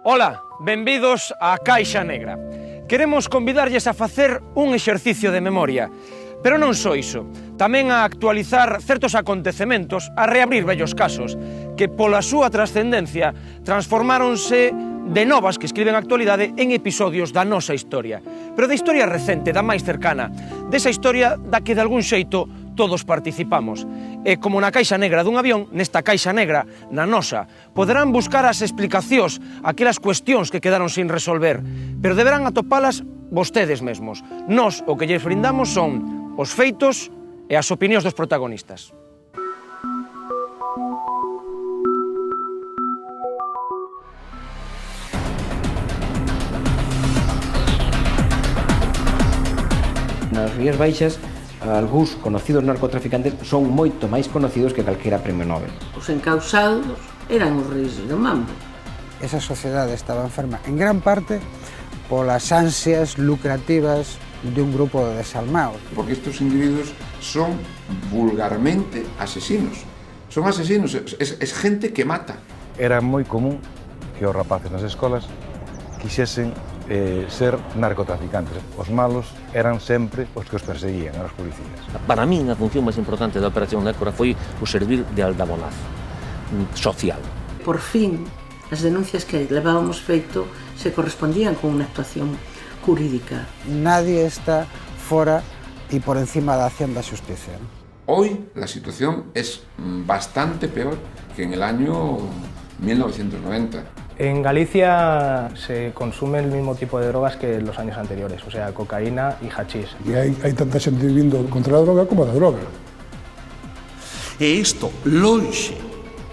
Ola, benvidos á Caixa Negra. Queremos convidarlles a facer un exercicio de memoria, pero non só iso, tamén a actualizar certos acontecementos, a reabrir vellos casos, que pola súa trascendencia transformáronse de novas que escriben a actualidade en episodios da nosa historia, pero da historia recente, da máis cercana, desa historia da que de algún xeito todos participamos. E como na caixa negra dun avión, nesta caixa negra, na nosa, poderán buscar as explicacións, aquelas cuestións que quedaron sin resolver, pero deberán atopalas vostedes mesmos. Nós o que lles brindamos son os feitos e as opinións dos protagonistas. Nas Rías Baixas, algúns conocidos narcotraficantes son moito máis conocidos que calquera premio Nobel. Os encausados eran os reis do mambo. Esa sociedade estaba enferma en gran parte polas ansias lucrativas de un grupo de desalmados. Porque estos individuos son vulgarmente asesinos. Son asesinos, es gente que mata. Era moi común que os rapaces nas escolas quixesen ser narcotraficantes. Os malos eran sempre os que os perseguían, eran os policías. Para min, a función máis importante da Operación Nécora foi o servir de aldabonazo social. Por fin, as denuncias que levábamos feito se correspondían con unha actuación jurídica. Nadie está fora y por encima da acción da xusticia. Hoy la situación es bastante peor que en el año 1990. En Galicia se consume el mismo tipo de drogas que en los años anteriores, o sea, cocaína y hachís. E hai tanta xente vivindo contra a droga como a da droga. E isto, lonxe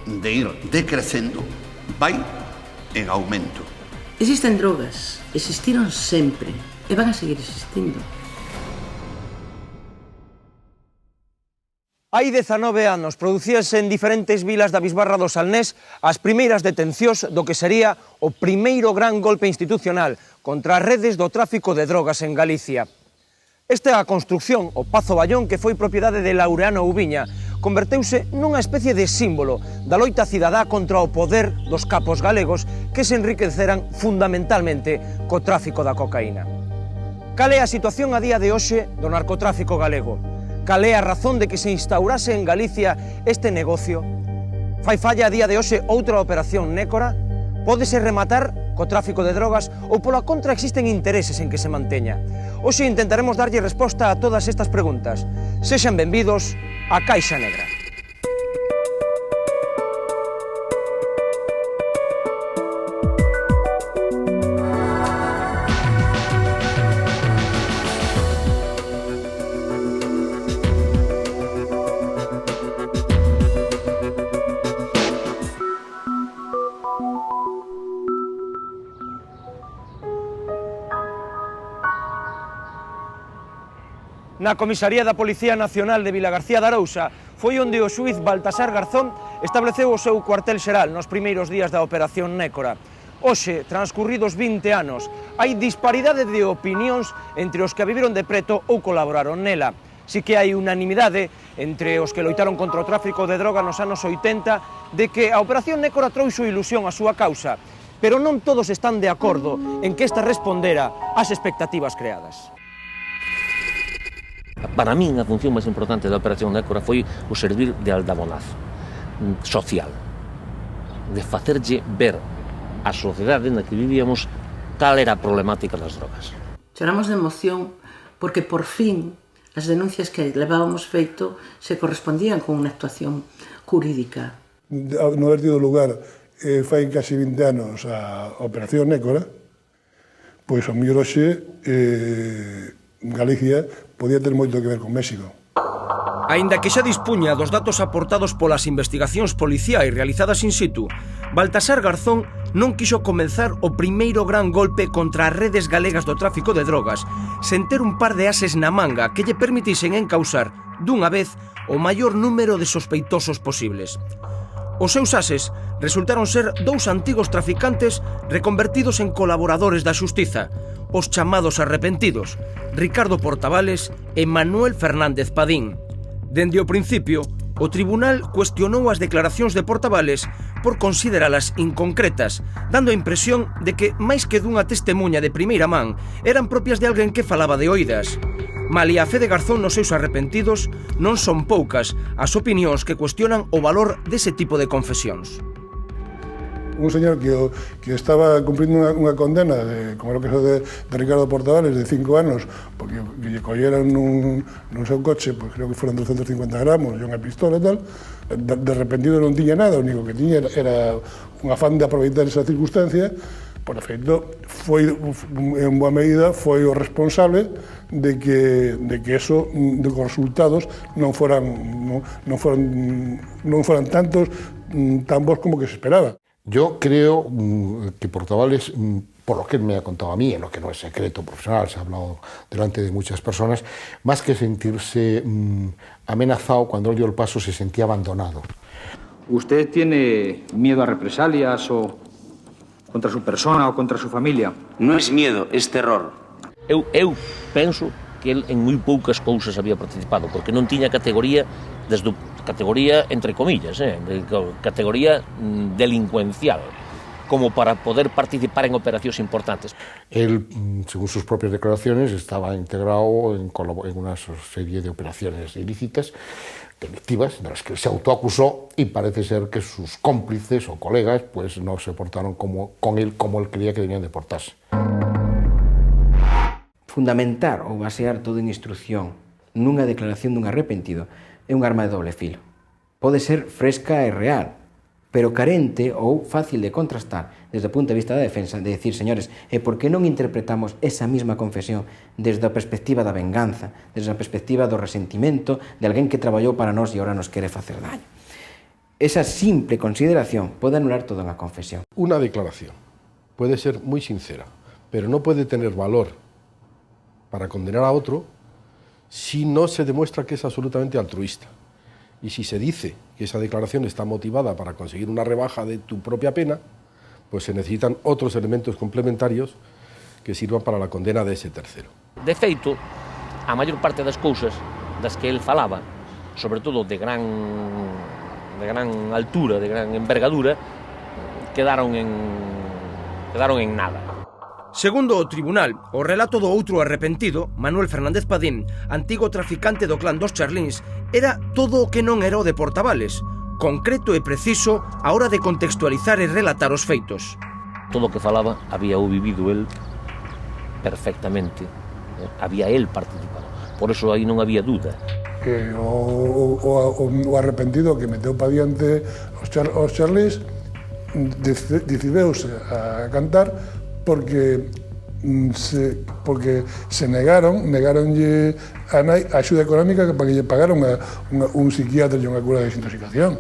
de ir decrecendo, vai en aumento. Existen drogas, existiron sempre e van a seguir existindo. Hai 19 anos producíanse en diferentes vilas da bisbarra do Salnés as primeiras detencións do que sería o primeiro gran golpe institucional contra as redes do tráfico de drogas en Galicia. Esta construción, o Pazo Ballón, que foi propiedade de Laureano Ubiña, converteuse nunha especie de símbolo da loita cidadá contra o poder dos capos galegos que se enriqueceran fundamentalmente co tráfico da cocaína. Cal é a situación a día de hoxe do narcotráfico galego? Cal é a razón de que se instaurase en Galicia este negocio? Fai falla a día de hoxe outra operación Nécora? Pódese rematar co tráfico de drogas ou pola contra existen intereses en que se manteña? Hoxe intentaremos darlle resposta a todas estas preguntas. Sexan benvidos á Caixa Negra. Na comisaría da Policía Nacional de Vilagarcía de Arousa foi onde o xuíz Baltasar Garzón estableceu o seu cuartel xeral nos primeiros días da Operación Nécora. Hoxe, transcurridos 20 anos, hai disparidade de opinións entre os que a viviron de preto ou colaboraron nela. Si que hai unanimidade entre os que loitaron contra o tráfico de droga nos anos 80 de que a Operación Nécora trouxo ilusión á súa causa, pero non todos están de acordo en que esta respondera ás expectativas creadas. Para min, a función máis importante da Operación Nécora foi o servir de aldabonazo social, de facerlle ver á sociedade na que vivíamos cal era a problemática das drogas. Choramos de emoción porque por fin as denuncias que levábamos feito se correspondían con unha actuación jurídica. No haber tido lugar fai casi 20 anos a Operación Nécora, pois o mellor hoxe Galicia podía ter moito que ver con México. Aínda que xa dispuña dos datos aportados polas investigacións policiais realizadas in situ, Baltasar Garzón non quixo comenzar o primeiro gran golpe contra as redes galegas do tráfico de drogas sen ter un par de ases na manga que lle permitisen encausar dunha vez o maior número de sospeitosos posibles. Os seus ases resultaron ser dous antigos traficantes reconvertidos en colaboradores da xustiza, os chamados arrepentidos, Ricardo Portavales e Manuel Fernández Padín. Dende o principio, O tribunal cuestionou as declaracións de Portavales por consideralas inconcretas, dando a impresión de que, máis que dunha testemunha de primeira man, eran propias de alguén que falaba de oídas. Malia a fe de Garzón nos seus arrepentidos, non son poucas as opinións que cuestionan o valor dese tipo de confesións. Un señor que estaba cumplindo unha condena, como era o caso de Ricardo Portavales, de 5 anos, porque lle colleran nun seu coche, pues creo que foron 250 gramos e unha pistola e tal, de repentido non tiña nada, o único que tiña era un afán de aproveitar esa circunstancia. Por efecto, en boa medida, foi o responsable de que eso, de que os resultados non foran tantos, tan bons como que se esperaba. Yo creo que Portavales, por lo que él me ha contado a mí, en lo que no es secreto profesional, se ha hablado delante de muchas personas, más que sentirse amenazado, cuando él dio el paso se sentía abandonado. ¿Usted tiene miedo a represalias o contra su persona o contra su familia? Non é miedo, é terror. Eu penso que el en moi poucas cousas había participado, porque non tiña categoría, desde categoría entre comillas, categoría delincuencial, como para poder participar en operacións importantes. Él, según sus propias declaraciones, estaba integrado en una serie de operaciones ilícitas, delictivas, de las que se autoacusó, y parece ser que sus cómplices o colegas pues no se portaron con él como él creía que debían de portarse. Fundamentar ou basear toda a instrucción nunha declaración dun arrepentido é un arma de doble filo. Pode ser fresca e real, pero carente ou fácil de contrastar desde o punto de vista da defensa, de decir, señores, e por que non interpretamos esa mesma confesión desde a perspectiva da venganza, desde a perspectiva do resentimento de alguén que traballou para nós e ahora nos quere facer daño. Esa simple consideración pode anular toda unha confesión. Una declaración puede ser muy sincera, pero no puede tener valor para condenar a otro si no se demuestra que es absolutamente altruista. Y si se dice que esa declaración está motivada para conseguir una rebaja de tu propia pena, pues se necesitan otros elementos complementarios que sirvan para la condena de ese tercero. De feito, a maior parte das cousas das que el falaba, sobre todo de gran altura, de gran envergadura, quedaron en nada. Segundo o tribunal, o relato do outro arrepentido, Manuel Fernández Padín, antigo traficante do clan dos Charlíns, era todo o que non era o de Portavales, concreto e preciso á hora de contextualizar e relatar os feitos. Todo o que falaba había o vivido el perfectamente, había el participado, por eso aí non había dúda. O arrepentido que meteu pa diante os Charlíns decideuse a cantar porque se negaronlle a nai a axuda económica para que lle pagara un psiquiatra e unha cura de desintoxicación.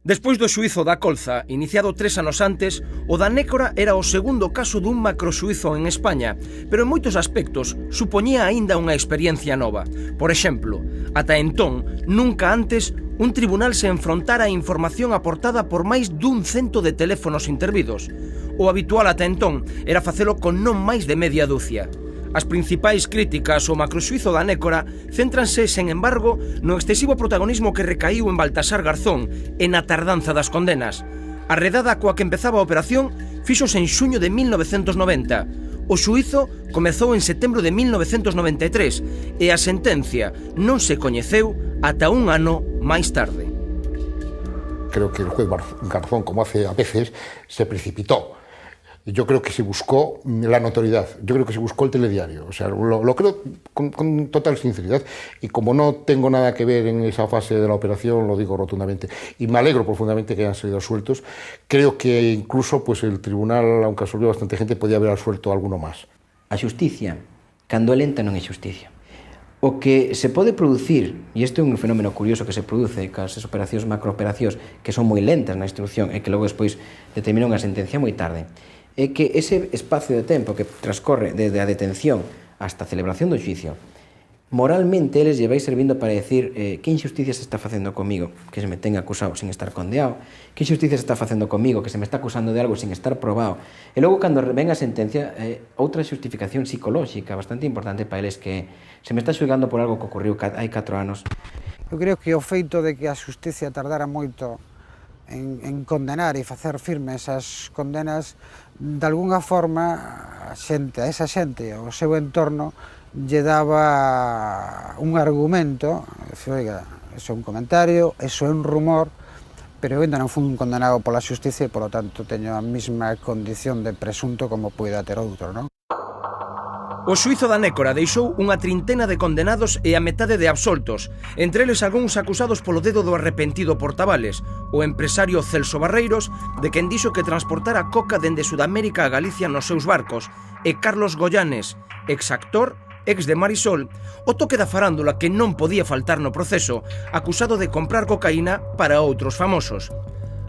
Despois do xuízo da Colza, iniciado 3 anos antes, o da Nécora era o segundo caso dun macroxuízo en España, pero en moitos aspectos supoñía aínda unha experiencia nova. Por exemplo, ata entón, nunca antes, un tribunal se enfrontara a información aportada por máis dun 100 de teléfonos intervidos. O habitual ata entón era facelo con non máis de media dúcia. As principais críticas ao macroxuízo da Nécora céntranse, sen embargo, no excesivo protagonismo que recaíu en Baltasar Garzón e na tardanza das condenas. A redada coa que empezaba a operación fíxose en xuño de 1990. O xuízo comezou en setembro de 1993 e a sentencia non se coñeceu ata un ano máis tarde. Creo que el juez Garzón, como hace a veces, se precipitó. Yo creo que se buscó la notoriedad, yo creo que se buscó el telediario, o sea, lo creo con total sinceridad, y como no tengo nada que ver en esa fase de la operación, lo digo rotundamente, y me alegro profundamente que hayan salido sueltos. Creo que incluso pues el tribunal, aunque absolvió bastante gente, podía haber absuelto a alguno más. A xusticia, cando é lenta, non é xusticia. O que se pode producir, e isto é un fenómeno curioso que se produce cas operacións macrooperacións que son moi lentas na instrucción e que logo despois determinan unha sentencia moi tarde, é que ese espacio de tempo que transcorre desde a detención hasta a celebración do xuicio Moralmente, eles lle vai servindo para decir que injusticia se está facendo comigo, que se me ten acusado sin estar condeado, que injusticia se está facendo comigo, que se me está acusando de algo sin estar probado. E logo, cando ven a sentencia, outra xustificación psicolóxica bastante importante para eles que se me está xulgando por algo que ocorreu hai 4 anos. Eu creo que o feito de que a xusticia tardara moito en condenar e facer firmes as condenas, de alguna forma, a esa xente, ao seu entorno, lle daba un argumento, oiga, eso é un comentario, eso é un rumor, pero eu ainda non fui condenado pola xusticia e, polo tanto, teño a mesma condición de presunto como poida ter outro, non? O xuízo da Nécora deixou unha trintena de condenados e a metade de absoltos, entre eles algúns acusados polo dedo do arrepentido Portavales, o empresario Celso Barreiros, de quen dixo que transportara coca dende Sudamérica a Galicia nos seus barcos, e Carlos Goyanes, exactor, ex de Marisol, o toque da farándula que non podía faltar no proceso, acusado de comprar cocaína para outros famosos.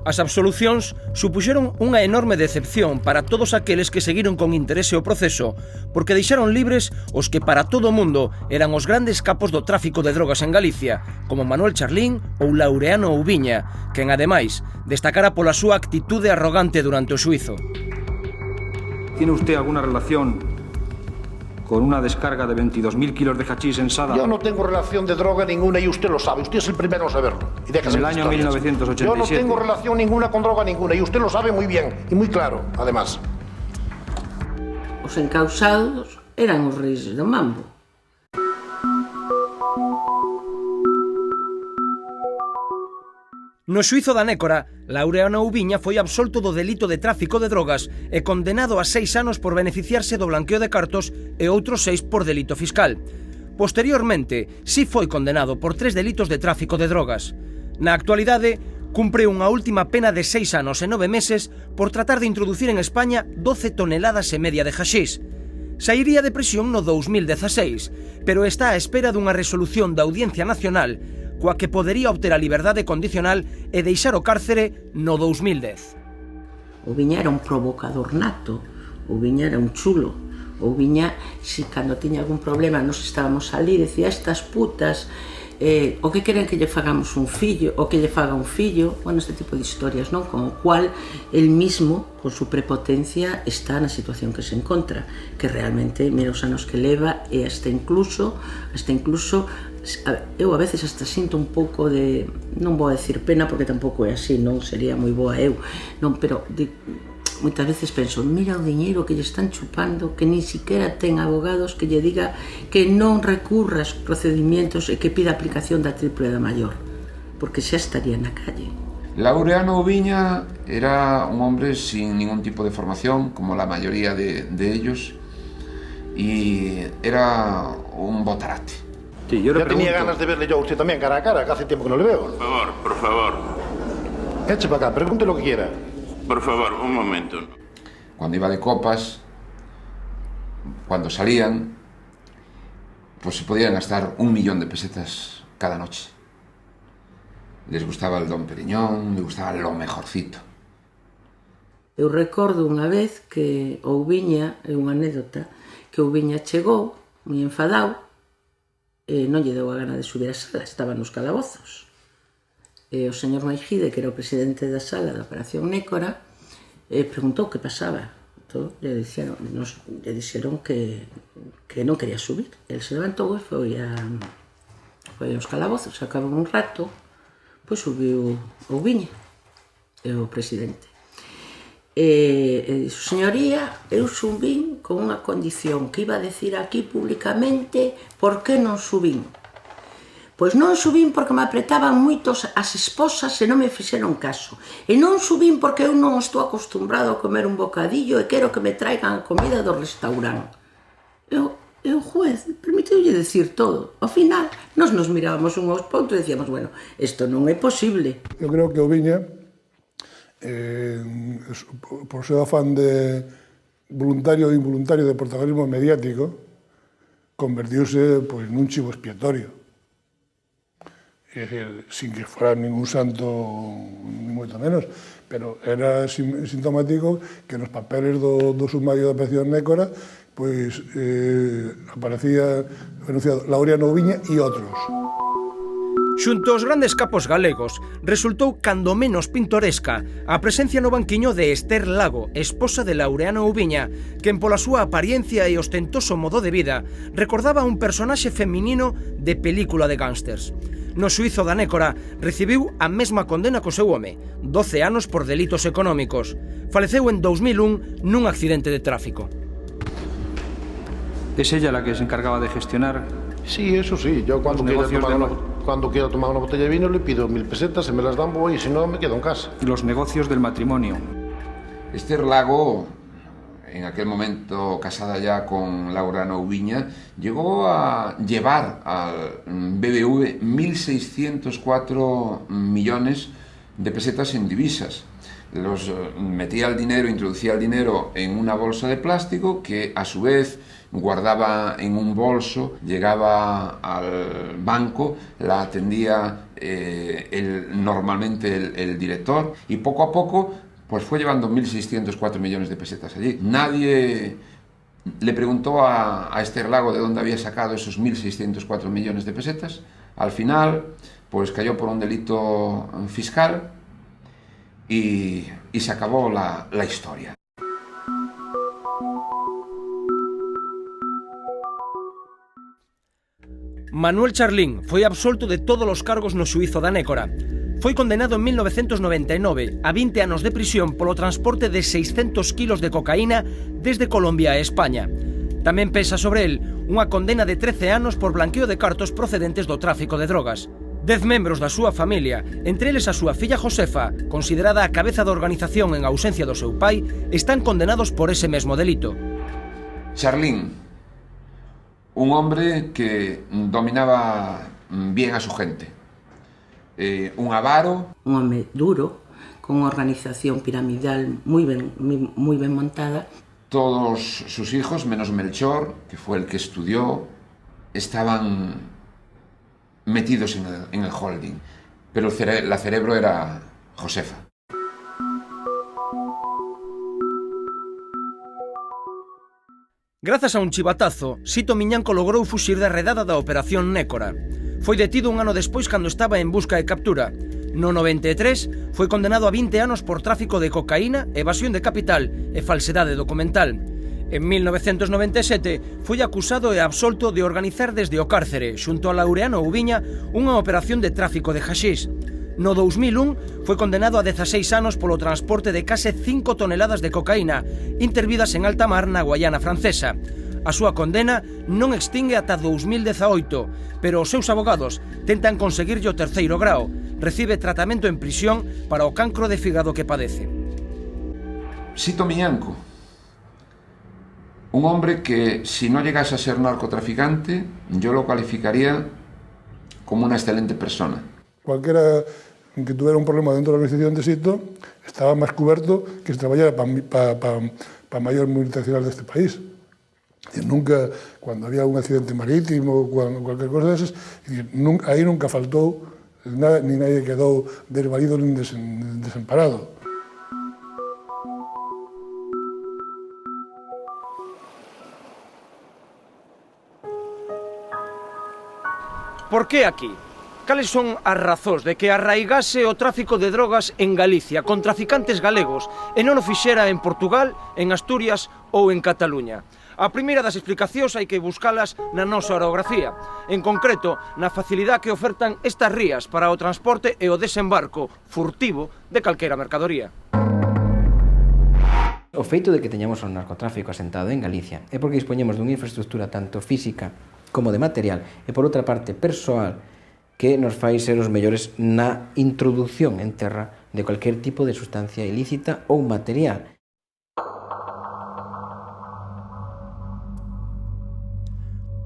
As absolucións supuxeron unha enorme decepción para todos aqueles que seguiron con interese o proceso, porque deixaron libres os que para todo o mundo eran os grandes capos do tráfico de drogas en Galicia, como Manuel Charlín ou Laureano Oubiña, quen ademais destacara pola súa actitude arrogante durante o xuízo. ¿Tiene usted alguna relación con una descarga de 22.000 kilos de hachís en Sada? Yo no tengo relación de droga ninguna y usted lo sabe. Usted es el primero en saberlo. Y en el año 1987. Yo no tengo relación ninguna con droga ninguna y usted lo sabe muy bien y muy claro, además. Os encausados eran os reis do mambo. No xuízo da Nécora, Laureano Oubiña foi absolto do delito de tráfico de drogas e condenado a 6 anos por beneficiarse do blanqueo de cartos e outros 6 por delito fiscal. Posteriormente, si foi condenado por 3 delitos de tráfico de drogas. Na actualidade, cumpre unha última pena de 6 anos e 9 meses por tratar de introducir en España 12 toneladas e media de hachís. Sairía de prisión no 2016, pero está á espera dunha resolución da Audiencia Nacional coa que podería obter a liberdade condicional e deixar o cárcere no 2010. Oubiña era un provocador nato, Oubiña era un chulo, Oubiña, si cando tiña algún problema nos estábamos ali, decía estas putas, o que queren que lle fagamos un fillo, o que lle faga un fillo, bueno, este tipo de historias, non? Con o cual, el mismo, con su prepotencia, está na situación que se encontra, que realmente, mira os anos que leva, e hasta incluso, eu a veces hasta sinto un pouco de, non vou a decir pena, porque tampouco é así, non sería moi boa eu, non, pero moitas veces penso, mira o diñeiro que lle están chupando, que nin siquiera ten abogados que lle diga que non recurra aos procedimentos e que pida aplicación da triple da maior, porque xa estaría na calle. Laureano Oubiña era un hombre sin ningún tipo de formación, como la mayoría de ellos, y era un botarate. Sí, yo tenía ganas de verle yo a usted también cara a cara, que hace tiempo que no le veo. Por favor. Eche para acá, pregunte lo que quiera. Por favor, un momento. Cuando iba de copas, cuando salían, pues se podían gastar 1 millón de pesetas cada noche. Les gustaba el Dom Periñón, les gustaba lo mejorcito. Eu recordo unha vez que Oubiña, é unha anécdota, que Oubiña chegou, moi enfadado, e non lle deu a gana de subir a sala, estaba nos calabozos. E o señor Maijide, que era o presidente da sala da Operación Nécora, preguntou que pasaba. Entón, lle dixeron que non quería subir. El se levantou e foi aos calabozos. Acabou un rato, pois subiu Oubiña, o presidente. E dixo, señoría, eu subín con unha condición que iba a decir aquí públicamente por que non subín. Pois non subín porque me apretaban moito as esposas e non me fixeron caso. E non subín porque eu non estou acostumbrado a comer un bocadillo e quero que me traigan a comida do restaurante. E o juez permitiulle decir todo. Ao final, nos mirábamos uns aos outros e decíamos, bueno, isto non é posible. Eu creo que Oubiña, por seu afán de voluntario ou involuntario de protagonismo mediático, convertiuse nun chivo expiatorio. sin que fuera ningún santo, ni moito menos, pero era sintomático que nos papeles do sumario da Operación Nécora pois aparecía anunciado Laureano Ubiña e outros. Xunto aos grandes capos galegos, resultou cando menos pintoresca a presencia no banquiño de Ester Lago, esposa de Laureano Ubiña, quen pola súa apariencia e ostentoso modo de vida recordaba un personaxe feminino de película de gángsters. No xuízo da Nécora recibiu a mesma condena co seu home, 12 anos por delitos económicos. Faleceu en 2001 nun accidente de tráfico. ¿Es ella la que se encargaba de gestionar? Sí, eso sí. Yo cuando quiera tomar una botella de vino le pido 1000 pesetas, se me las dan voy y si no me quedo en casa. Los negocios del matrimonio. Ester Lago, en aquel momento casada ya con Laureano Ubiña, llegó a llevar al BBV 1.604 millones de pesetas en divisas. Los metía el dinero, introducía el dinero en una bolsa de plástico que a su vez guardaba en un bolso, llegaba al banco, la atendía normalmente el director y poco a poco pues fue llevando 1.604 millones de pesetas allí. Nadie le preguntó a Ester Lago de dónde había sacado esos 1.604 millones de pesetas. Al final pues cayó por un delito fiscal y se acabó la historia. Manuel Charlín foi absolto de todos os cargos no xuízo da Nécora. Foi condenado en 1999 a 20 anos de prisión polo transporte de 600 kilos de cocaína desde Colombia a España. Tamén pesa sobre el unha condena de 13 anos por blanqueo de cartos procedentes do tráfico de drogas. 10 membros da súa familia, entre eles a súa filla Josefa, considerada a cabeza da organización en ausencia do seu pai, están condenados por ese mesmo delito. Charlín, un hombre que dominaba bien a su gente, un avaro. Un home duro, con unha organización piramidal moi ben montada. Todos sus hijos, menos Melchor, que fue el que estudió, estaban metidos en el holding, pero la cerebro era Josefa. Grazas a un chivatazo, Sito Miñanco logrou fuxir da redada da Operación Nécora. Foi detido un ano despois cando estaba en busca e captura. No 93 foi condenado a 20 anos por tráfico de cocaína, evasión de capital e falsedade documental. En 1997 foi acusado e absolto de organizar desde o cárcere, xunto a Laureano Ubiña, unha operación de tráfico de haxís. No 2001 foi condenado a 16 anos polo transporte de case 5 toneladas de cocaína intervidas en alta mar na Guayana francesa. A súa condena non extingue ata 2018, pero os seus abogados tentan conseguirlle o terceiro grao. Recibe tratamento en prisión para o cancro de fígado que padece. Sito Miñanco, un hombre que si no llegase a ser narcotraficante, yo lo calificaría como una excelente persona. Cualquiera que tuviera un problema dentro de la organización de Sito estaba más cubierto que si trabajara para mayor multinacional de este país. Nunca, cuando había un accidente marítimo, cualquier cosa de esas, ahí nunca faltó nada, ni nadie quedó desvalido ni desamparado. Por que aquí? Cales son as razóns de que arraigase o tráfico de drogas en Galicia con traficantes galegos e non o fixera en Portugal, en Asturias ou en Cataluña? A primeira das explicacións hai que buscalas na nosa orografía, en concreto na facilidade que ofertan estas rías para o transporte e o desembarco furtivo de calquera mercadoría. O feito de que teñamos un narcotráfico asentado en Galicia é porque dispoñemos dunha infraestructura tanto física como de material e, por outra parte, persoal que nos fai ser os mellores na introducción en terra de cualquier tipo de sustancia ilícita ou material.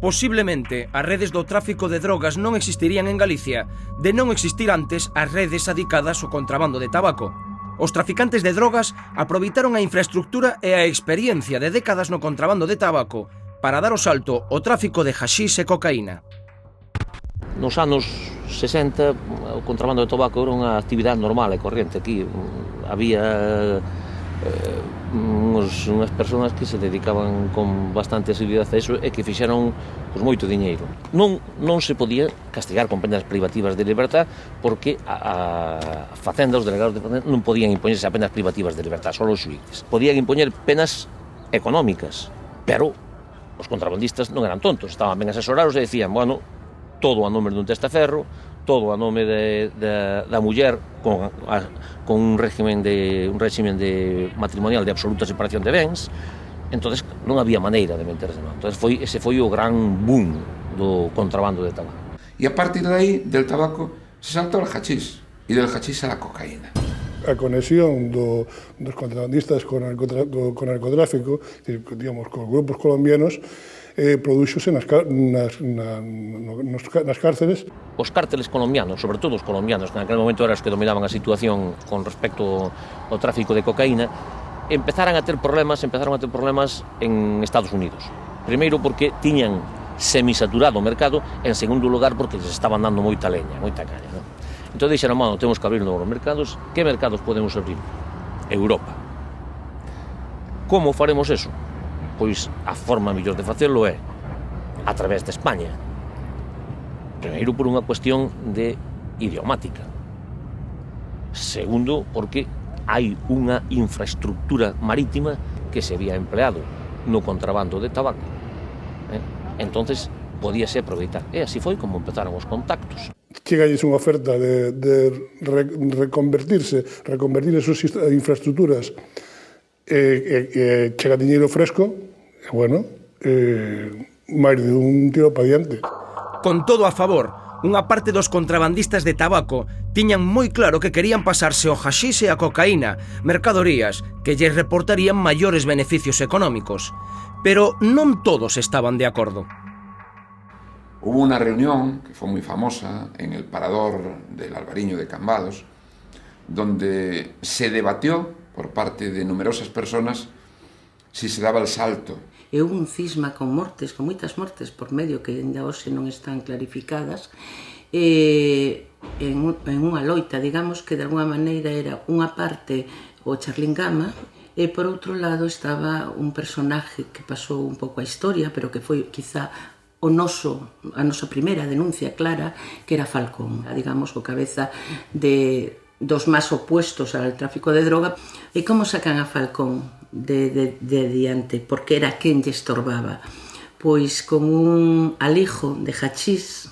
Posiblemente as redes do tráfico de drogas non existirían en Galicia, de non existir antes as redes adicadas ao contrabando de tabaco. Os traficantes de drogas aproveitaron a infraestructura e a experiencia de décadas no contrabando de tabaco para dar o salto ao tráfico de haxís e cocaína. Nos anos 60 o contrabando de tabaco era unha actividade normal e corriente aquí. Había unhas persoas que se dedicaban con bastante asiduidade a eso e que fixeron moito diñeiro. Non se podía castigar con penas privativas de libertad porque a Facenda, os delegados de Facenda, non podían impoñerse a penas privativas de libertad, só os xuíces. Podían impoñer penas económicas, pero os contrabandistas non eran tontos, estaban ben asesorados e decían, bueno, todo a nome dun testaferro, todo a nome da muller con un régimen matrimonial de absoluta separación de bens. Entonces non había maneira de meterse, non? Entonces ese foi o gran boom do contrabando de tabaco. E a partir de aí, del tabaco, se saltó al hachís, e del hachís a la cocaína. A conexión dos contrabandistas con narcotráfico, digamos, con grupos colombianos, produxose nas cárceles. Os cárteles colombianos, sobre todo os colombianos, que naquele momento eran os que dominaban a situación con respecto ao tráfico de cocaína, empezaron a ter problemas en Estados Unidos. Primeiro porque tiñan semisaturado o mercado, en segundo lugar porque les estaban dando moita leña, moita caña, non? Entón dixeron, bueno, temos que abrir novos mercados. Que mercados podemos abrir? Europa. Como faremos eso? Pois a forma mellor de facelo é a través de España. Primeiro, por unha cuestión de idiomática. Segundo, porque hai unha infraestructura marítima que se había empleado no contrabando de tabaco. Entonces, podíase aproveitar. E así foi como empezaron os contactos. Chegalles unha oferta de reconvertir esas infraestructuras chega diñeiro fresco, e bueno, máis de un tiro para diante. Con todo a favor, unha parte dos contrabandistas de tabaco tiñan moi claro que querían pasarse o haxís e a cocaína, mercadorías que lles reportarían maiores beneficios económicos. Pero non todos estaban de acordo. Hubo una reunión que fue muy famosa en el parador del Albariño de Cambados, donde se debatió por parte de numerosas personas si se daba el salto. E un cisma con moitas mortes por medio que ainda hoxe non están clarificadas, en unha loita, digamos, que de alguna maneira era unha parte o Charlín Gama, e por outro lado estaba un personaje que pasou un pouco a historia, pero que foi quizá a nosa primeira denuncia clara, que era Falcón, digamos, o cabeza dos máis opuestos ao tráfico de droga. E como sacan a Falcón de diante? Porque era quen lle estorbaba. Pois con un alijo de hachís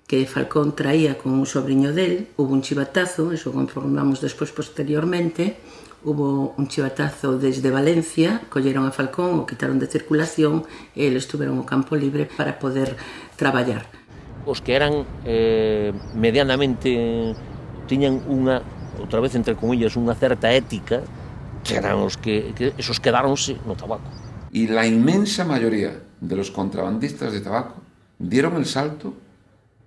que Falcón traía con un sobrinho del, hubo un chivatazo, eso confirmamos despois posteriormente, hubo un chivatazo desde Valencia, colleron a Falcón, o quitaron de circulación e eles estuveron o campo libre para poder traballar. Os que eran medianamente, tiñan unha, outra vez entre comillas, unha certa ética, que eran os que esos quedáronse no tabaco. Y la inmensa mayoría de los contrabandistas de tabaco dieron el salto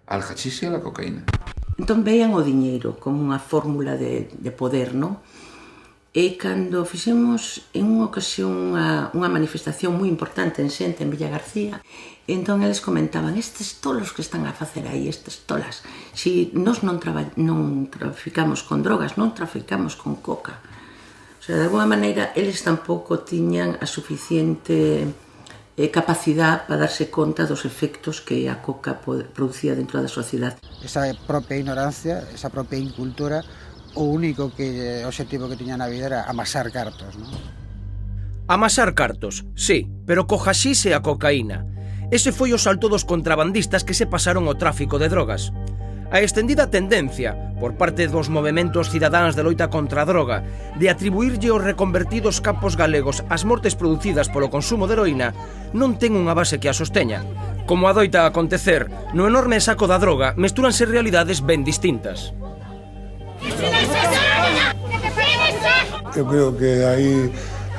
al hachís e a la cocaína. Entón veían o diñeiro como unha fórmula de poder, non? E cando fixemos en unha ocasión unha manifestación moi importante en Xente, en Villa García, entón eles comentaban, estes tolos que están a facer aí, estas tolas, si nós non traficamos con drogas, non traficamos con coca. O sea, de alguma maneira, eles tampouco tiñan a suficiente capacidade para darse conta dos efectos que a coca producía dentro da sociedade. Esa propia ignorancia, esa propia incultura, o único objetivo que tiña na vida era amasar cartos, non? Amasar cartos, sí, pero co haxís e a cocaína. Ese foi o salto dos contrabandistas que se pasaron ao tráfico de drogas. A extendida tendencia, por parte dos movementos cidadáns de loita contra a droga, de atribuírlle aos reconvertidos campos galegos as mortes producidas polo consumo de heroína, non ten unha base que a sosteña. Como adoita acontecer, no enorme saco da droga mestúranse realidades ben distintas. Eu creo que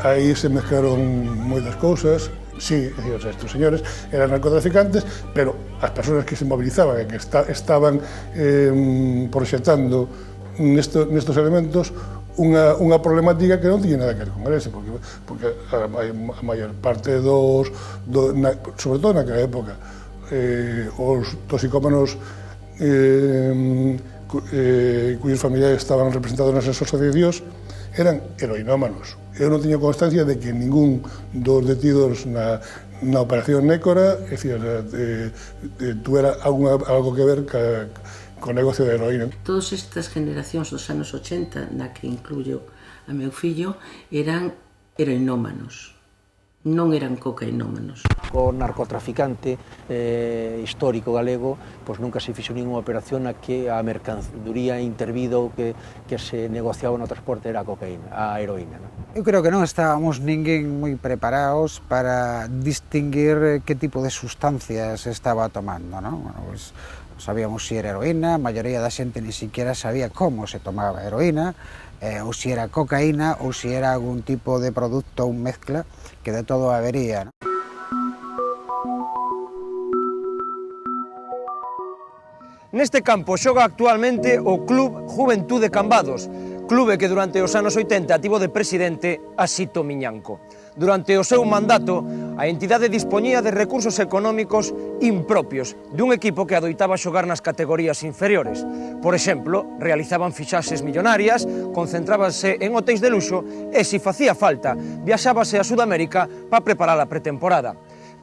aí se mezclaron moitas cousas. Sí, estes señores eran narcotraficantes, pero as persoas que se movilizaban e que estaban proxectando nestes elementos unha problemática que non tiña nada que ver con ese, porque a maior parte sobre todo naquela época, os toxicómanos cuyos familiares estaban representados nas asociacións, eran heroinómanos. Eu non teño constancia de que ningún dos detidos na operación Nécora tuvera algo que ver co negocio de heroína. Todas estas generacións dos anos 80, na que incluyo a meu fillo, eran heroinómanos, non eran cocainómanos. O narcotraficante histórico galego pois nunca se fixo ninguna operación na que a mercadoría intervido que se negociaba no transporte era a cocaína, a heroína. Eu creo que non estábamos ninguén moi preparados para distinguir que tipo de sustancias estaba tomando, non? Bueno, pues, sabíamos si era heroína, a maioría da xente ni siquiera sabía como se tomaba heroína, ou si era cocaína, ou si era algún tipo de producto ou mezcla, que de todo habería, non? Neste campo xoga actualmente o Club Juventude Cambados, clube que durante os anos 80 tivo de presidente a Sito Miñanco. Durante o seu mandato, a entidade dispoñía de recursos económicos impropios dun equipo que adoitaba xogar nas categorías inferiores. Por exemplo, realizaban fixaxes millonarias, concentrábanse en hotéis de luxo e, se facía falta, viaxábase a Sudamérica para preparar a pretemporada.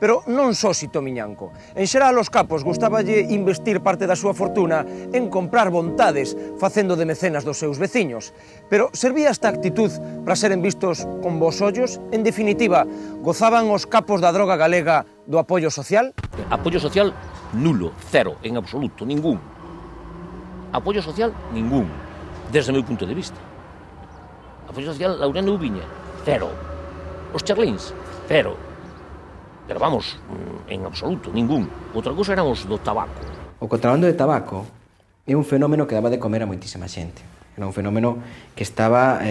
Pero non só Sito Miñanco. En xeral, os capos gustaballe investir parte da súa fortuna en comprar vontades, facendo de mecenas dos seus veciños. Pero servía esta actitud para seren vistos con bons ollos? En definitiva, gozaban os capos da droga galega do apoio social? Apoio social nulo, cero, en absoluto, ningún. Apoio social, ningún, desde o meu punto de vista. Apoio social, Laureano Ubiña, cero. Os charlíns, cero. Pero vamos, en absoluto, ningún. Outra cousa eran os do tabaco. O contrabando de tabaco é un fenómeno que daba de comer a moitísima xente. Era un fenómeno que estaba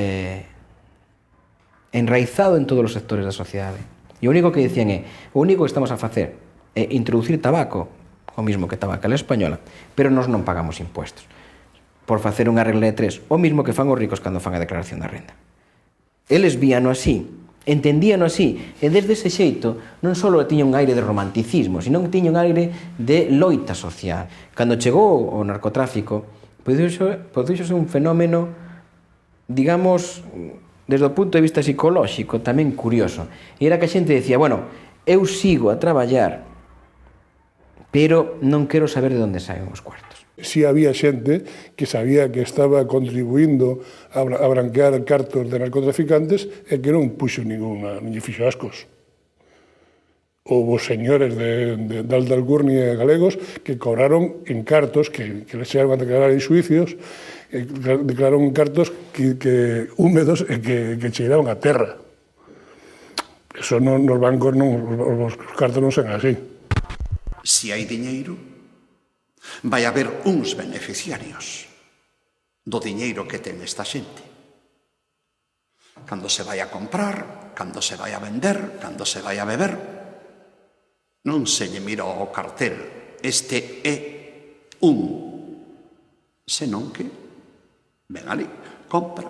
enraizado en todos os sectores da sociedade. E o único que dicían é, o único que estamos a facer é introducir tabaco, o mismo que tabacalera española, pero nós non pagamos impuestos. Por facer unha regla de tres, o mismo que fan os ricos cando fan a declaración da renda. Eles víano así, entendíano así, e desde ese xeito non só tiña un aire de romanticismo, sino que tiña un aire de loita social. Cando chegou o narcotráfico, prodúxose un fenómeno, digamos, desde o punto de vista psicolóxico, tamén curioso. E era que a xente decía, bueno, eu sigo a traballar, pero non quero saber de onde saen os cuartos. Si había xente que sabía que estaba contribuindo a branquear cartos de narcotraficantes e que non puxo ninguna, nin fixo ascos. Houve señores de alta alcurnia galegos que cobraron en cartos que les chegaron a declarar en xuicios, declararon en cartos que húmedos e que cheiraban a terra. Eso nos bancos, os cartos non son así. Si hai diñeiro, vai haber uns beneficiarios do diñeiro que ten esta xente. Cando se vai a comprar, cando se vai a vender, cando se vai a beber, non se lle mira o cartel, este é senón que ven ali, compra,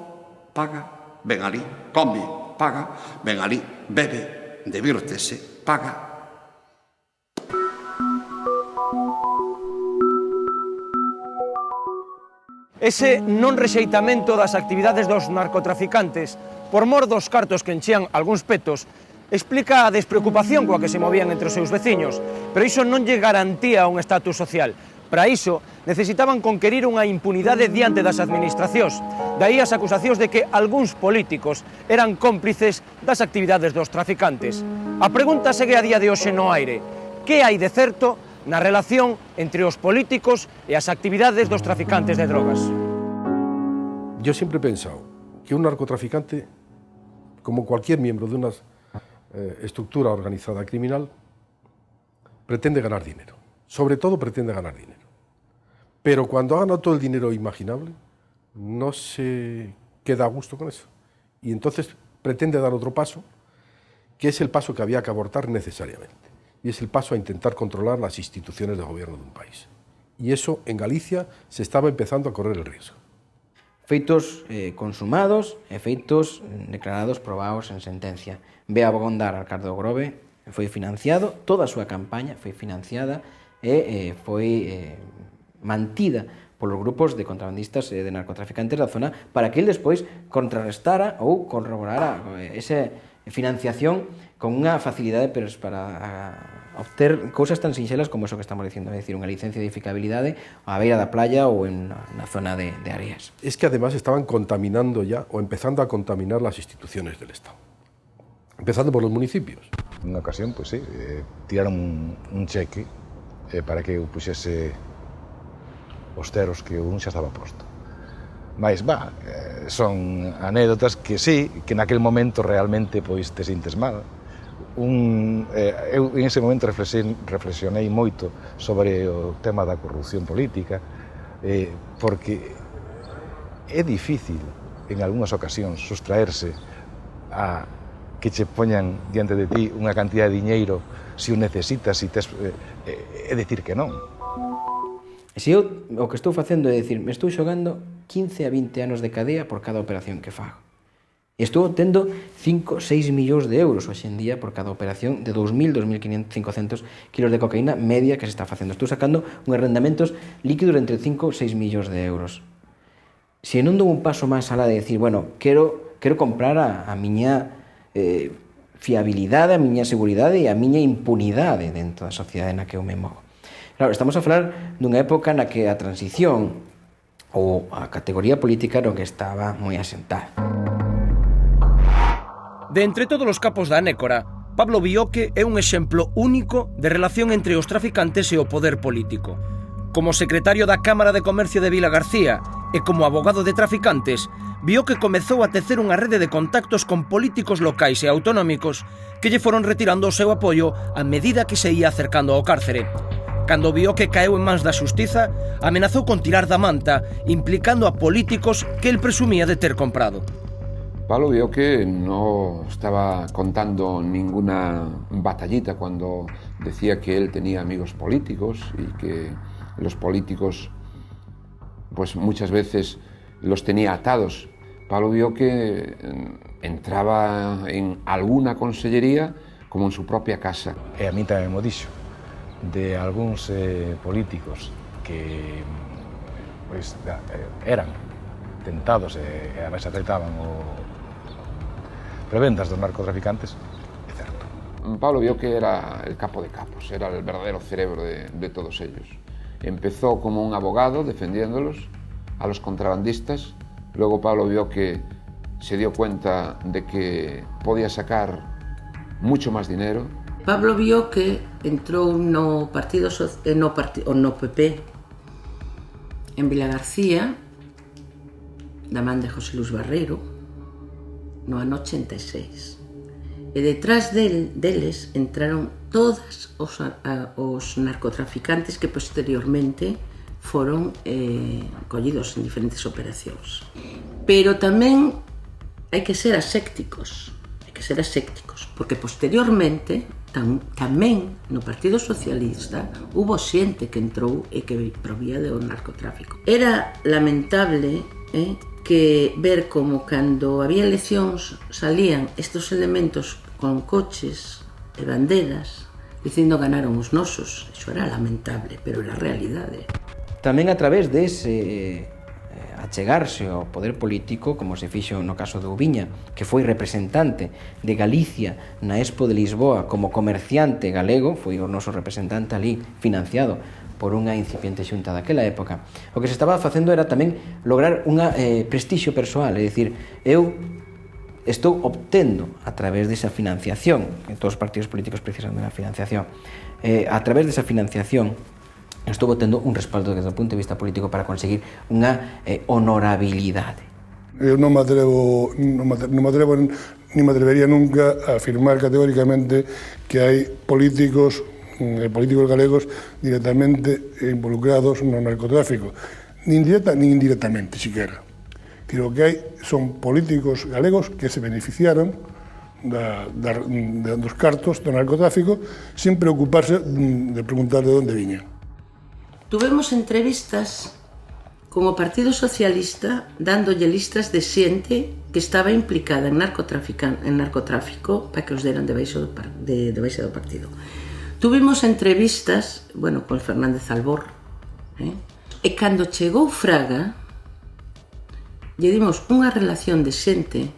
paga, ven ali, come, paga, ven ali, bebe, divírtese, paga. Ese non rexeitamento das actividades dos narcotraficantes por mor dos cartos que enchían algúns petos explica a despreocupación coa que se movían entre os seus veciños, pero iso non lle garantía un estatus social. Para iso, necesitaban conquerir unha impunidade diante das administracións. Daí as acusacións de que algúns políticos eran cómplices das actividades dos traficantes. A pregunta segue a día de hoxe no aire. Que hai de certo na relación entre os políticos e as actividades dos traficantes de drogas? Yo siempre he pensado que un narcotraficante, como cualquier miembro de una estructura organizada criminal, pretende ganar dinero. Sobre todo pretende ganar dinero. Pero cuando ha ganado todo el dinero imaginable, no se queda a gusto con eso. Y entonces pretende dar otro paso, que es el paso que había que abortar necesariamente. Y es el paso a intentar controlar las instituciones de gobierno de un país. Y eso en Galicia se estaba empezando a correr el riesgo. Feitos consumados e feitos declarados probados en sentencia. Ve a Bogondar Ricardo Grove, foi financiado, toda a súa campaña foi financiada e foi mantida polos grupos de contrabandistas e de narcotraficantes da zona para que el despois contrarrestara ou corroborara esa financiación con unha facilidade para obter cousas tan sinxelas como eso que estamos dicindo, é dicir, unha licencia de edificabilidade á beira da playa ou na zona de Areas. Es que además estaban contaminando ya o empezando a contaminar las instituciones del Estado, empezando por los municipios. En unha ocasión, pues sí, tiraron un cheque para que eu puxese os ceros que un xa estaba posto. Mais, son anécdotas que sí, que naquel momento realmente pois te sintes mal. Eu en ese momento reflexionei moito sobre o tema da corrupción política, porque é difícil en algunhas ocasións sustraerse a que che poñan diante de ti unha cantidad de diñeiro se o necesitas, é dicir que non. Se eu o que estou facendo é dicir, me estou xogando 15 a 20 anos de cadea por cada operación que fago. E estou tendo 5, 6 millóns de euros hoxe en día por cada operación de 2.000, 2.500 kilos de cocaína media que se está facendo. Estou sacando uns arrendamentos líquidos entre 5 ou 6 millóns de euros. Se non dou un paso máis alá de decir, bueno, quero comprar a miña fiabilidade, a miña seguridade e a miña impunidade dentro da sociedade na que eu me movo. Claro, estamos a falar dunha época na que a transición ou a categoría política non que estaba moi asentada. De entre todos os capos da Nécora, Pablo Bioque é un exemplo único de relación entre os traficantes e o poder político. Como secretario da Cámara de Comercio de Vilagarcía e como abogado de traficantes, Bioque comezou a tecer unha rede de contactos con políticos locais e autonómicos que lle foron retirando o seu apoio a medida que se ia acercando ao cárcere. Cando Bioque caeu en mans da xustiza, amenazou con tirar da manta, implicando a políticos que el presumía de ter comprado. Pablo Bioque no estaba contando ninguna batallita cuando decía que él tenía amigos políticos y que los políticos pues muchas veces los tenía atados. Pablo Bioque entraba en alguna consellería como en su propia casa. E a mí tamén mo dixo de algúns políticos que pues, eran tentados e a veces aceptaban o prebendas dos narcotraficantes, é certo. Pablo Bioque era el capo de capos, era el verdadero cerebro de todos ellos. Empezó como un abogado defendiéndolos a los contrabandistas, luego Pablo Bioque se dio cuenta de que podía sacar mucho más dinero. Pablo Bioque entrou no PP en Vilagarcía da man de José Luis Barreiro no ano 86 e detrás deles entraron todos os narcotraficantes que posteriormente foron collidos en diferentes operacións. Pero tamén hai que ser asépticos, porque posteriormente tamén no Partido Socialista hubo xente que entrou e que provía do narcotráfico. Era lamentable que ver como cando había eleccións salían estes elementos con coches e banderas dicindo ganaron os nosos. Iso era lamentable, pero era realidade. Tamén a través dese achegarse ao poder político, como se fixo no caso de Ubiña, que foi representante de Galicia na Expo de Lisboa como comerciante galego, foi o noso representante ali financiado por unha incipiente xunta daquela época. O que se estaba facendo era tamén lograr un prestixio persoal, é dicir, eu estou obtendo a través desa financiación, que todos os partidos políticos precisan de unha financiación, a través desa financiación estou tendo un respaldo desde o punto de vista político para conseguir unha honorabilidade. Eu non me atrevo ni me atrevería nunca a afirmar categóricamente que hai políticos galegos directamente involucrados no narcotráfico, ni indirectamente siquiera. Lo que hai son políticos galegos que se beneficiaron dos cartos do narcotráfico sin preocuparse de preguntar de onde viñan. Tuvemos entrevistas con o Partido Socialista dándolle listas de xente que estaba implicada en narcotráfico para que os deran debaixo do partido. Tuvimos entrevistas, con Fernández Albor, E cando chegou Fraga, lle dimos unha relación de xente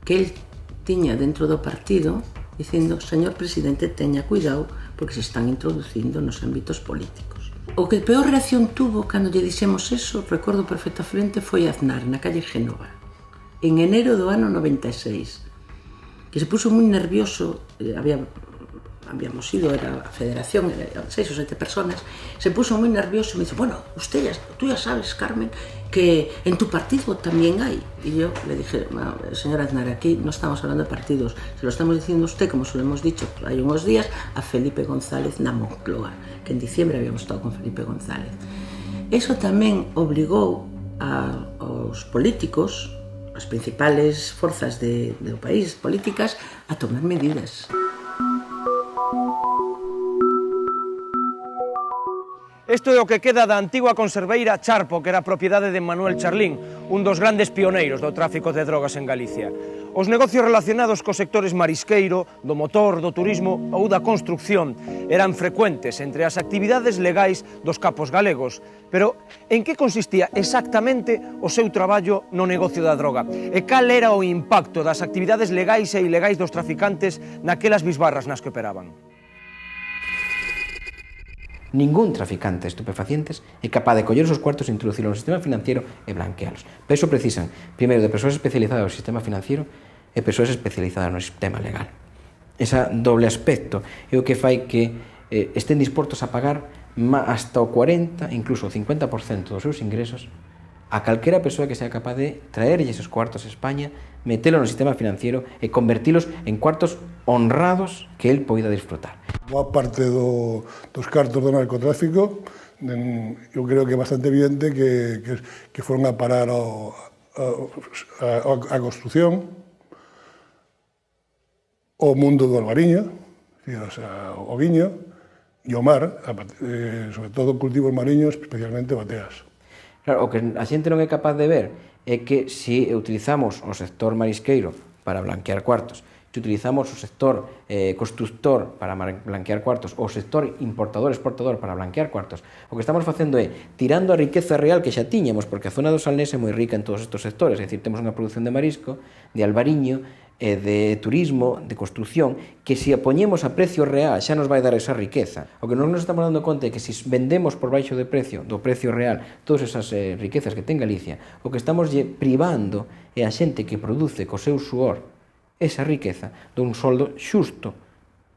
que el tiña dentro do partido, dicindo, señor presidente, teña cuidado porque se están introducindo nos ámbitos políticos. O que peor reacción tuvo cando lle dixemos eso, recordo perfectamente, foi Aznar, na calle Génova, en enero do ano 96, que se puso moi nervioso, habíamos ido, era a federación, eran 6 o 7 personas, se puso muy nervioso y me dice, bueno, tú ya sabes, Carmen, que en tu partido también hay. Y yo le dije, señora Aznar, aquí no estamos hablando de partidos, se lo estamos diciendo a usted, como se lo hemos dicho hay unos días, a Felipe González na Moncloa, que en diciembre habíamos estado con Felipe González. Eso tamén obligou aos políticos, as principales forzas do país, políticas, a tomar medidas. Isto é o que queda da antigua conserveira Charpo, que era propiedade de Manuel Charlín, un dos grandes pioneiros do tráfico de drogas en Galicia. Os negocios relacionados cos sectores marisqueiro, do motor, do turismo ou da construcción eran frecuentes entre as actividades legais dos capos galegos. Pero en que consistía exactamente o seu traballo no negocio da droga? E cal era o impacto das actividades legais e ilegais dos traficantes naquelas bisbarras nas que operaban? Ningún traficante de estupefacientes é capaz de coller os seus cuartos e introducirlos no sistema financiero e blanquealos. Pero iso precisan, primeiro, de persoas especializadas no sistema financiero e persoas especializadas no sistema legal. Ese doble aspecto é o que fai que estén dispostos a pagar hasta o 40, incluso o 50% dos seus ingresos a calquera persoa que sea capaz de traerlle esos cuartos a España, metelo no sistema financiero e convertilos en cuartos honrados que él poida disfrutar. Boa parte dos cartos do narcotráfico, eu creo que é bastante evidente que foron a parar a construcción, o mundo do albariño, o viño, e o mar, sobre todo cultivos mariños, especialmente bateas. Claro, o que a xente non é capaz de ver é que se utilizamos o sector marisqueiro para blanquear cuartos, se utilizamos o sector constructor para blanquear cuartos, ou o sector importador-exportador para blanquear cuartos, o que estamos facendo é tirando a riqueza real que xa tiñamos, porque a zona do Salnés é moi rica en todos estes sectores, é dicir, temos unha produción de marisco, de albariño, de turismo, de construcción, que se a poñemos a precio real xa nos vai dar esa riqueza. O que non nos estamos dando conta é que se vendemos por baixo de precio, do precio real, todas esas riquezas que ten Galicia, o que estamos privando é a xente que produce co seu suor esa riqueza dun soldo xusto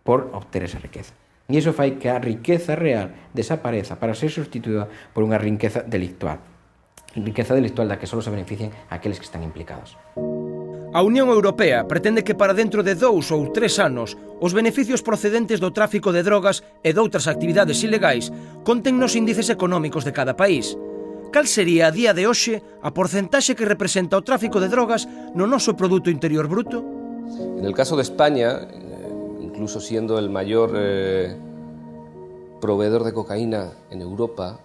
por obter esa riqueza. E iso fai que a riqueza real desapareza para ser sustituída por unha riqueza delictual. Riqueza delictual da que só se beneficien aqueles que están implicados. A Unión Europea pretende que para dentro de 2 ou 3 anos os beneficios procedentes do tráfico de drogas e doutras actividades ilegais conten nos índices económicos de cada país. Cal sería a día de hoxe a porcentaxe que representa o tráfico de drogas no noso Produto Interior Bruto? En el caso de España, incluso siendo el mayor proveedor de cocaína en Europa,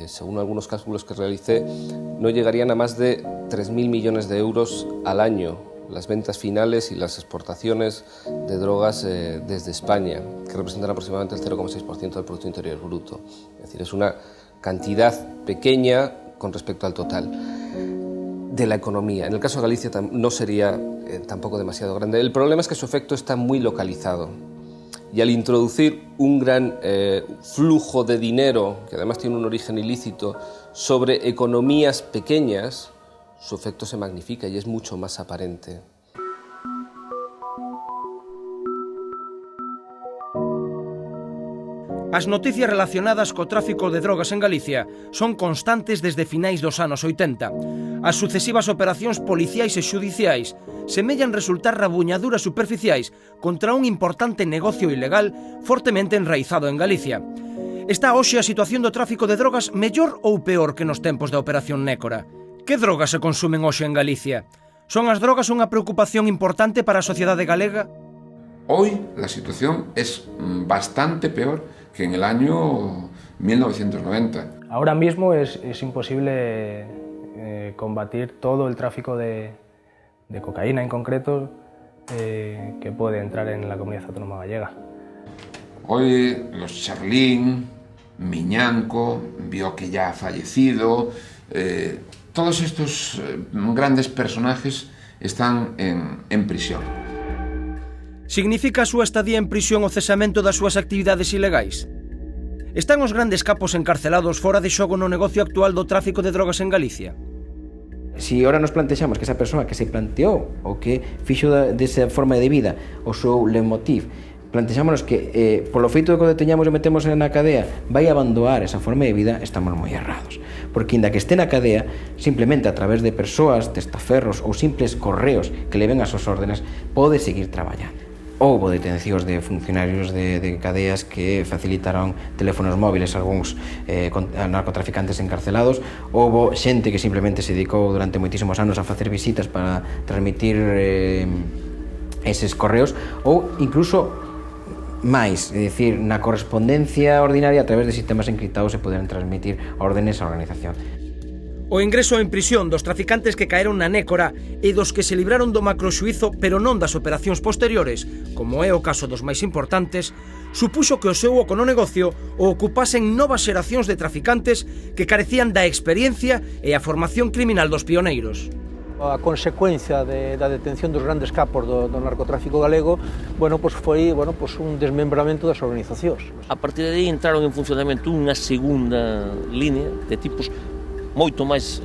según algunos cálculos que realicé, no llegarían a más de 3.000 millones de euros al año las ventas finales y las exportaciones de drogas desde España, que representan aproximadamente el 0,6% del Producto Interior Bruto. Es decir, es una cantidad pequeña con respecto al total de la economía. En el caso de Galicia no sería tampoco demasiado grande. El problema es que su efecto está muy localizado. Y al introducir un gran flujo de dinero, que además tiene un origen ilícito, sobre economías pequeñas, su efecto se magnifica y es mucho más aparente. As noticias relacionadas co tráfico de drogas en Galicia son constantes desde finais dos anos 80. As sucesivas operacións policiais e xudiciais semellan resultar rabuñaduras superficiais contra un importante negocio ilegal fortemente enraizado en Galicia. Está hoxe a situación do tráfico de drogas mellor ou peor que nos tempos da Operación Nécora? Que drogas se consumen hoxe en Galicia? Son as drogas unha preocupación importante para a sociedade galega? Hoy la situación es bastante peor que en el año 1990. Ahora mismo es imposible combatir todo el tráfico de cocaína en concreto que puede entrar en la comunidad autónoma gallega. Hoy los Charlín, Miñanco, vio que ya ha fallecido, todos estos grandes personajes están en prisión. Significa a súa estadía en prisión o cesamento das súas actividades ilegais? Están os grandes capos encarcelados fora de xogo no negocio actual do tráfico de drogas en Galicia? Si ahora nos plantexamos que esa persoa que se planteou ou que fixo desa forma de vida o seu leitmotiv, plantexámonos que polo feito de que o deteñamos e metemos na cadea vai abandonar esa forma de vida, estamos moi errados. Porque inda que este na cadea, simplemente a través de persoas, testaferros ou simples correos que le ven as súas órdenes, pode seguir traballando. Houbo detencións de funcionarios de cadeas que facilitaron teléfonos móviles a algúns narcotraficantes encarcelados. Houbo xente que simplemente se dedicou durante moitísimos anos a facer visitas para transmitir eses correos, ou incluso máis, é dicir, na correspondencia ordinaria a través de sistemas encriptados se poden transmitir órdenes á organización. O ingreso en prisión dos traficantes que caeron na nécora e dos que se libraron do macroxuízo pero non das operacións posteriores, como é o caso dos máis importantes, supuxo que o seu oco no negocio o ocupasen novas xeracións de traficantes que carecían da experiencia e a formación criminal dos pioneiros. A consecuencia da detención dos grandes capos do narcotráfico galego, foi un desmembramento das organizacións. A partir de aí entraron en funcionamento unha segunda línea de tipos moito máis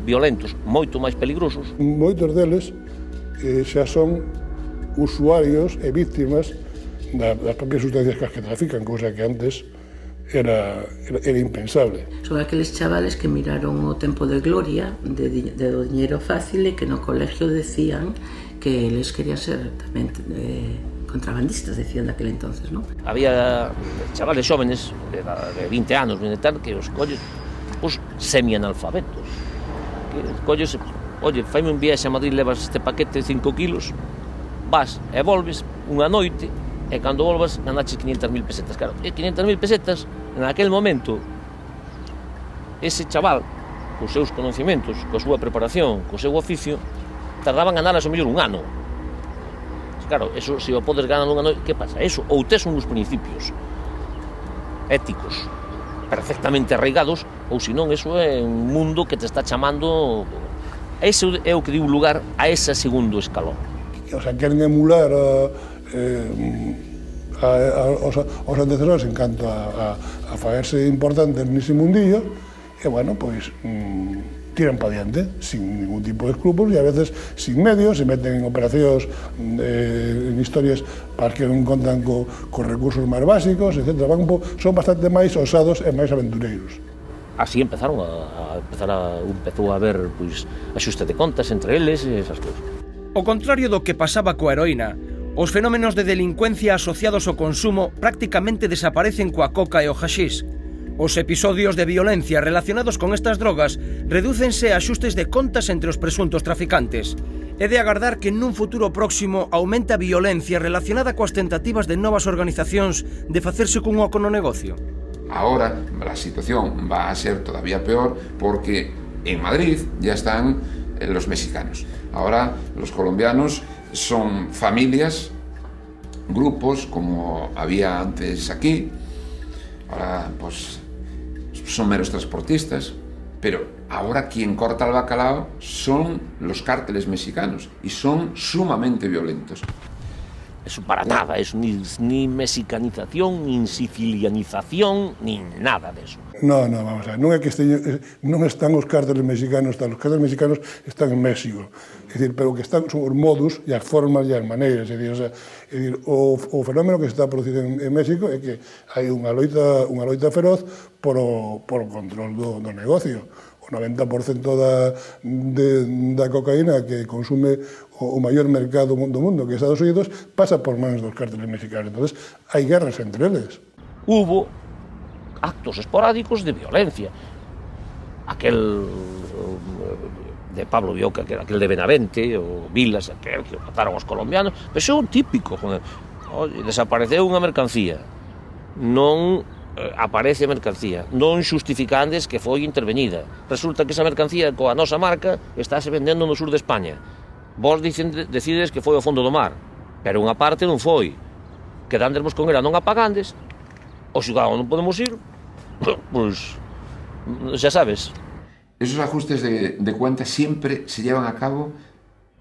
violentos, moito máis peligrosos. Moitos deles xa son usuarios e víctimas das propias sustancias que trafican, cousa que antes era impensable. Son aqueles chavales que miraron o tempo de gloria do diñeiro fácil e que no colegio decían que eles querían ser tamén contrabandistas, decían daquele entonces, non? Había chavales xóvenes de 20 anos, que os colles semianalfabetos. Colles, oye, faime un viaxe a Madrid, levas este paquete de 5 kilos, vas e volves unha noite, e cando volvas ganaches 500.000 pesetas. Claro, e 500.000 pesetas, en aquel momento, ese chaval, cos seus conhecimentos, coa súa preparación, co seu oficio, tardaban ganar a mellor un ano. Claro, eso, se o podes ganar unha noite, que pasa? Eso, ou tes uns principios éticos perfectamente arraigados, ou senón, eso é un mundo que te está chamando. Ese é o que diu lugar a ese segundo escalón. O sea, queren emular aos antecesores en canto a faerse importantes nese mundillo, e, pois, tiran para diante, sin ningún tipo de escrúpulos, e a veces sin medios, se meten en operacións, en historias para que non contan co recursos máis básicos, etc. Son bastante máis osados e máis aventureiros. Así empezou a haber axuste de contas entre eles e esas cousas. Ao contrario do que pasaba coa heroína, os fenómenos de delincuencia asociados ao consumo prácticamente desaparecen coa coca e o haxís. Os episodios de violencia relacionados con estas drogas redúcense a axustes de contas entre os presuntos traficantes. É de agardar que nun futuro próximo aumente a violencia relacionada coas tentativas de novas organizacións de facerse cun oco no negocio. Ahora la situación va a ser todavía peor porque en Madrid ya están los mexicanos. Ahora los colombianos son familias, grupos como había antes aquí. Ahora pues son meros transportistas, pero ahora quien corta el bacalao son los cárteles mexicanos y son sumamente violentos. Eso para nada, eso ni mexicanización, ni sicilianización, ni nada de eso. No, vamos a ver, non é que non están os cárteles mexicanos, os cárteles mexicanos están en México, é dicir, pero que están son os modus e as formas e as maneiras, é dicir, o fenómeno que se está producindo en México é que hai unha loita feroz por o control do negocio. O 90% da cocaína que consume o maior mercado do mundo, que é Estados Unidos, pasa por mans dos cárteles mexicanos. Entonces, hai guerras entre eles. Hubo actos esporádicos de violencia. Aquel de Pablo Bioca, aquel de Benavente, o Vilas, aquel que mataron os colombianos, pero é un típico. Desapareceu unha mercancía, non aparece a mercancía, non xustificandes que foi intervenida. Resulta que esa mercancía coa nosa marca estáse vendendo no sur de España. Vos decides que foi ao fondo do mar, pero unha parte non foi. Quedandemos con ela non a pagandes, o xulgado non podemos ir, Pues ya sabes. Esos ajustes de cuentas siempre se llevan a cabo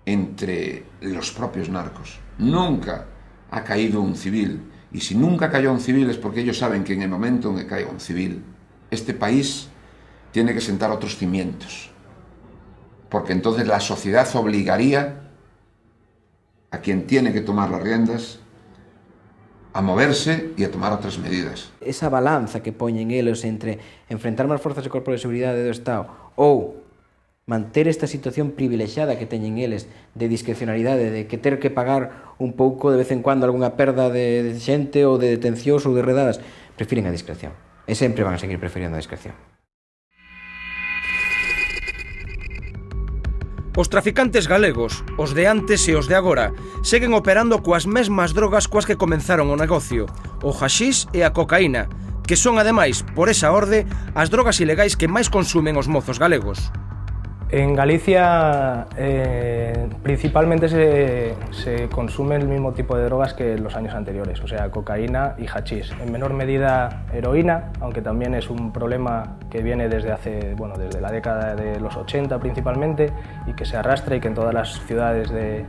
entre los propios narcos. Nunca ha caído un civil. Y si nunca cayó un civil es porque ellos saben que en el momento en que caiga un civil, este país tiene que sentar otros cimientos. Porque entonces la sociedad obligaría a quien tiene que tomar las riendas a moverse e a tomar outras medidas. Esa balanza que poñen eles entre enfrentar máis forzas de corpo de seguridade do Estado ou manter esta situación privilexiada que teñen eles de discrecionalidade, de que ter que pagar un pouco de vez en cuando algunha perda de xente ou de detencións ou de redadas, prefiren a discreción. E sempre van a seguir preferindo a discreción. Os traficantes galegos, os de antes e os de agora, seguen operando coas mesmas drogas coas que comenzaron o negocio, o haxís e a cocaína, que son, ademais, por esa orde, as drogas ilegais que máis consumen os mozos galegos. En Galicia principalmente se consume el mismo tipo de drogas que en los años anteriores, o sea, cocaína y hachís. En menor medida heroína, aunque también es un problema que viene desde desde la década de los 80 principalmente y que se arrastra y que en todas las ciudades de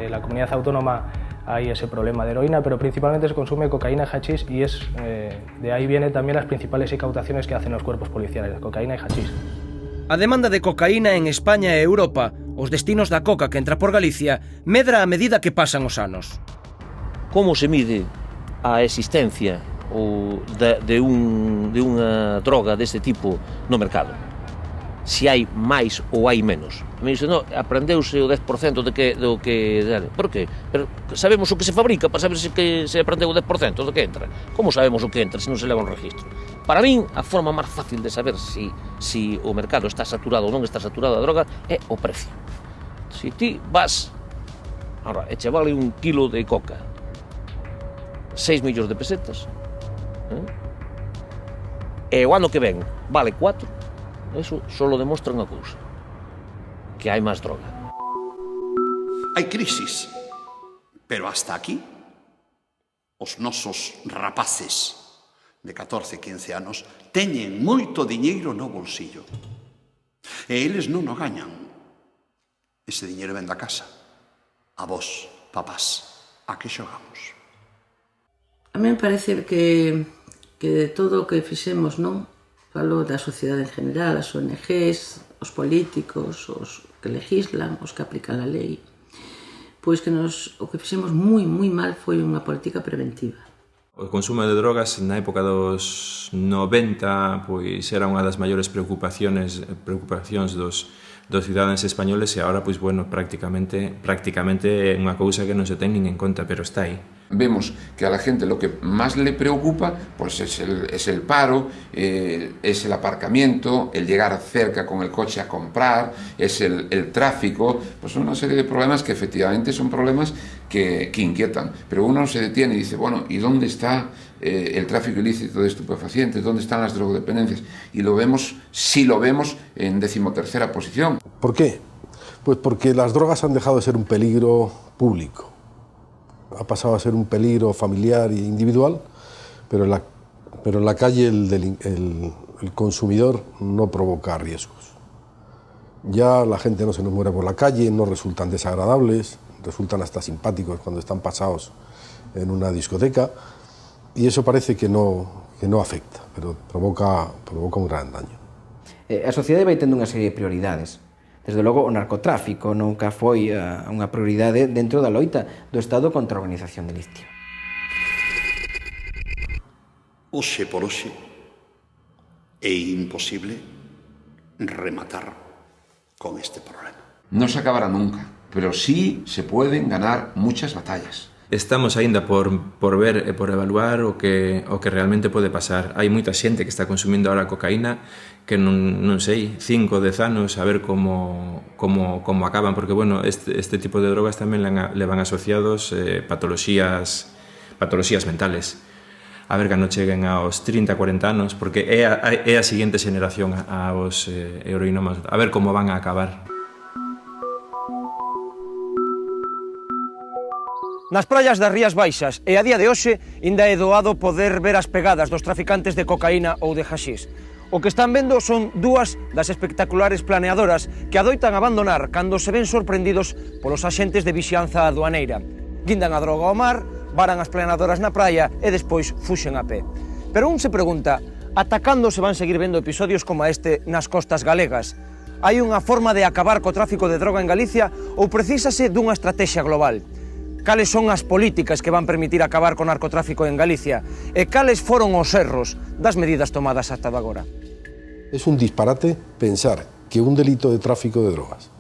la comunidad autónoma hay ese problema de heroína, pero principalmente se consume cocaína y hachís y de ahí vienen también las principales incautaciones que hacen los cuerpos policiales, cocaína y hachís. A demanda de cocaína en España e Europa, os destinos da coca que entra por Galicia, medra a medida que pasan os anos. Como se mide a existencia de unha droga deste tipo no mercado? Se hai máis ou hai menos? Me dice, no, aprendeuse o 10% do que... Por qué? Pero sabemos o que se fabrica para saber se aprendeu o 10% do que entra. Como sabemos o que entra se non se leva un registro? Para min, a forma máis fácil de saber se o mercado está saturado ou non está saturado a droga é o precio. Se ti vas, e che vale un kilo de coca 6 millóns de pesetas, e o ano que ven vale 4, eso solo demostra unha cousa, que hai máis droga. Hai crisis, pero hasta aquí os nosos rapaces de 14, 15 anos teñen moito diñeiro no bolsillo e eles non o gañan. Ese diñeiro ven da casa. A vos, papás, a que xogamos? A mí me parece que de todo o que fixemos, non? Falo da sociedade en general, as ONGs, os políticos, os que legislan, os que aplican a lei, pois que o que fixemos moi mal foi unha política preventiva. O consumo de drogas na época dos 90 pois era unha das maiores preocupacións dos cidadáns españoles e agora pois bueno, prácticamente é unha cousa que non se ten nin en conta, pero está aí. Vemos que a la gente lo que más le preocupa pues es el paro, es el aparcamiento, el llegar cerca con el coche a comprar, es el tráfico, pues una serie de problemas que efectivamente son problemas que inquietan. Pero uno se detiene y dice, bueno, ¿y dónde está el tráfico ilícito de estupefacientes? ¿Dónde están las drogodependencias? Y lo vemos, sí lo vemos, en 13ª posición. ¿Por qué? Pues porque las drogas han dejado de ser un peligro público. Ha pasado a ser un peligro familiar e individual, pero en la calle el consumidor no provoca riesgos. Ya la gente no se nos muere por la calle, no resultan desagradables, resultan hasta simpáticos cuando están pasados en una discoteca, y eso parece que no afecta, pero provoca un gran daño. A sociedade vai tendo unha serie de prioridades. Desde logo, o narcotráfico nunca foi unha prioridade dentro da loita do Estado contra a organización delictiva. Hoxe por hoxe é imposible rematar con este problema. No se acabará nunca, pero sí se pueden ganar muchas batallas. Estamos aínda por ver e por evaluar o que realmente pode pasar. Hai moita xente que está consumindo ahora cocaína que non sei, 5 ou 10 anos a ver como acaban, porque bueno, este tipo de drogas tamén levan asociados patologías mentales. A ver que non cheguen aos 30, 40 anos, porque é a seguinte xeneración aos heroinómanos. A ver como van a acabar. Nas praias das Rías Baixas e a día de hoxe ainda é doado poder ver as pegadas dos traficantes de cocaína ou de haxís. O que están vendo son dúas das espectaculares planeadoras que adoitan abandonar cando se ven sorprendidos polos axentes de vixianza aduaneira. Guindan a droga ao mar, varan as planeadoras na praia e despois fuxen a pé. Pero un se pregunta, ata cando se van seguir vendo episodios como este nas costas galegas? Hai unha forma de acabar co tráfico de droga en Galicia ou precisase dunha estrategia global? Cales son as políticas que van permitir acabar co narcotráfico en Galicia? E cales foron os erros das medidas tomadas ata agora? Es un disparate pensar que un delito de tráfico de drogas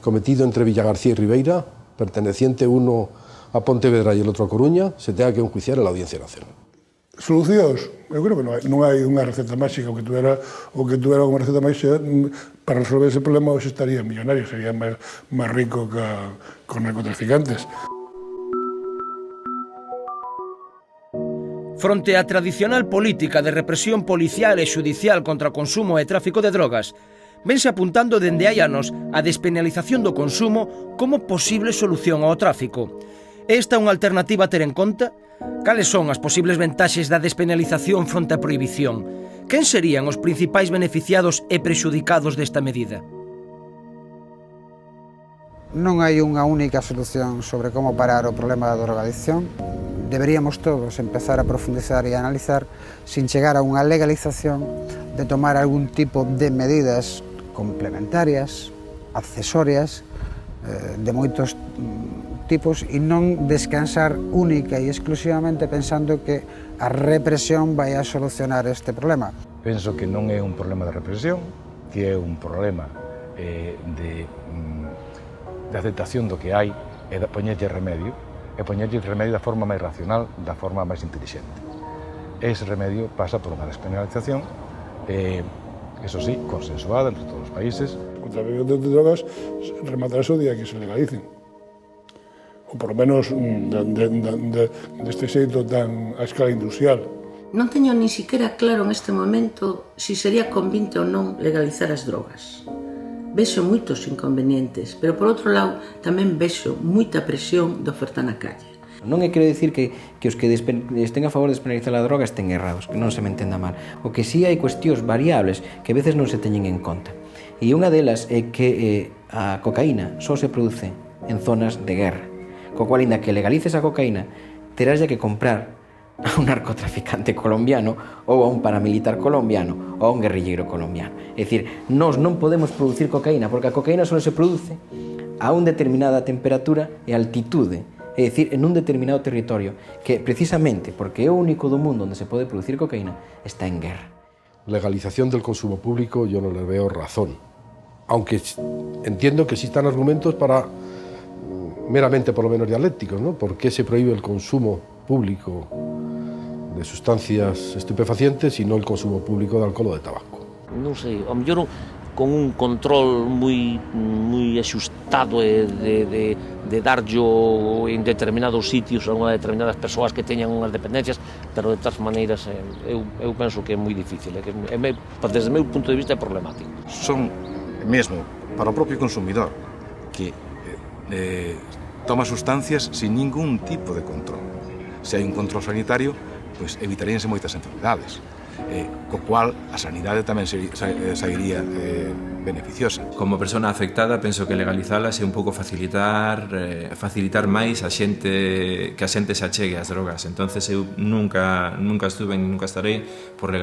cometido entre Villagarcía y Ribeira, perteneciente uno a Pontevedra y el otro a Coruña, se tenga que enjuiciar en la Audiencia Nacional. Solucións? Eu creo que non hai unha receta máxica. O que tuera unha receta máxica para resolver ese problema hoxe estaría millonario, sería máis rico que os narcotraficantes. Fronte á tradicional política de represión policial e xudicial contra o consumo e tráfico de drogas, vense apuntando dende hai anos a despenalización do consumo como posible solución ao tráfico. Esta é unha alternativa a ter en conta? Cales son as posibles ventaxes da despenalización fronte á prohibición? Quen serían os principais beneficiados e prexudicados desta medida? Non hai unha única solución sobre como parar o problema da drogadicción. Deberíamos todos empezar a profundizar e a analizar sin chegar a unha legalización de tomar algún tipo de medidas complementarias, accesorias, de moitos tipos e non descansar única e exclusivamente pensando que a represión vai a solucionar este problema. Penso que non é un problema de represión, que é un problema de aceptación do que hai e de poñerlle remedio, da forma máis racional, da forma máis inteligente. Ese remedio pasa por unha despenalización, eso sí, consensuada entre todos os países. O tráfico de drogas rematará o día que se legalicen. Ou por lo menos deste xeito tan a escala industrial. Non teño ni siquiera claro en este momento si sería convinte ou non legalizar as drogas. Vexo moitos inconvenientes, pero por outro lado tamén vexo moita presión de oferta na calle. Non é quero dicir que os que estén a favor de despenalizar a droga estén errados, que non se me entenda mal. O que sí hai cuestións variables que a veces non se teñen en conta. E unha delas é que a cocaína só se produce en zonas de guerra. Co cual, inda que legalices a cocaína, terás que comprar a un narcotraficante colombiano ou a un paramilitar colombiano ou a un guerrilleiro colombiano. É dicir, nós non podemos producir cocaína porque a cocaína só se produce a unha determinada temperatura e altitude, é dicir, en un determinado territorio que precisamente porque é o único do mundo onde se pode producir cocaína está en guerra. Legalización del consumo público yo no le veo razón, aunque entiendo que existan argumentos para meramente por lo menos dialécticos, ¿no? ¿Por qué se prohíbe el consumo público de sustancias estupefacientes y no el consumo público de alcohol o de tabaco? Non sei, ao mellor con un control moi axustado de darllo en determinados sitios a unha determinadas persoas que teñan unhas dependencias, pero de todas maneiras eu penso que é moi difícil, desde o meu punto de vista é problemático. Son mesmo para o propio consumidor que toma sustancias sin ningún tipo de control. Se hai un control sanitario, pois evitaríanse moitas enfermedades, co cual a sanidade tamén sairía beneficiosa. Como persona afectada, penso que legalizalas é un pouco facilitar máis a xente, que a xente se achegue ás drogas. Entonces eu nunca estuve, nunca estarei por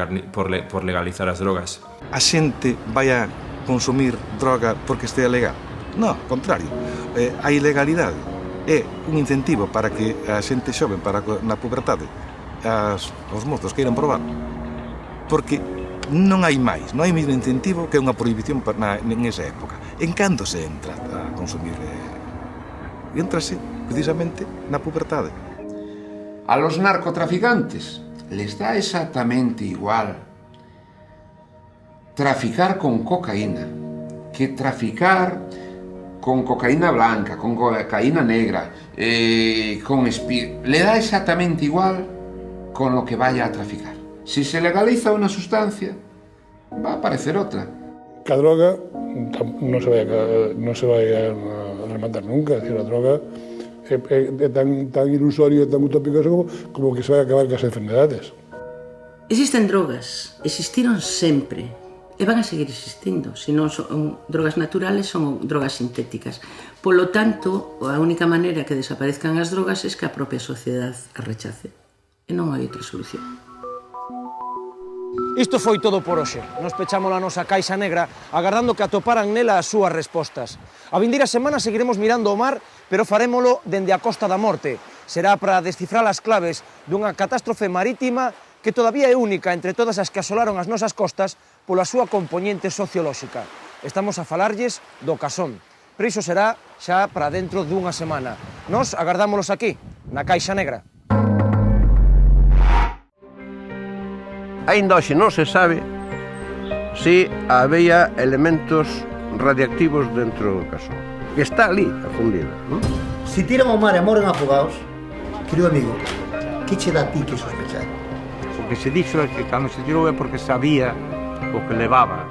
legalizar as drogas. A xente vai a consumir droga porque estea legal? Non, ao contrario. A ilegalidade é un incentivo para que a xente xoven, para na pubertade, os mozos queiran probar. Porque non hai máis, non hai mesmo incentivo que unha prohibición en esa época. En cando se entra a consumir? Entrase precisamente na pubertade. A los narcotraficantes les da exactamente igual traficar con cocaína que traficar con cocaína blanca, con cocaína negra, con speed. Le da exactamente igual con lo que vaya a traficar. Si se legaliza una sustancia, va a aparecer otra. Que a droga non se vai a rematar nunca. Es decir, a droga tan ilusorio e tan utópico como que se vai acabar cas enfermedades. Existen drogas, existiron sempre, e van a seguir existindo. Se non son drogas naturales, son drogas sintéticas. Polo tanto, a única maneira que desaparezcan as drogas é que a propia sociedade as rechace. E non hai outra solución. Isto foi todo por hoxe. Nos pechamos a nosa caixa negra agardando que atoparan nela as súas respostas. A vindeira semana seguiremos mirando o mar, pero farémolo dende a Costa da Morte. Será para descifrar as claves dunha catástrofe marítima que todavía é única entre todas as que asolaron as nosas costas pola súa compoñente sociolóxica. Estamos a falarlles do Casón, pero iso será xa para dentro dunha semana. Nos agardámolos aquí, na Caixa Negra. Aínda hoxe non se sabe se había elementos radiactivos dentro do Casón, que está ali, afundido. Se tiran ao mar e moren afogados, querido amigo, que che dá a ti que sospechar? O que se dixo é que cando se tirou é porque sabía o que levaba.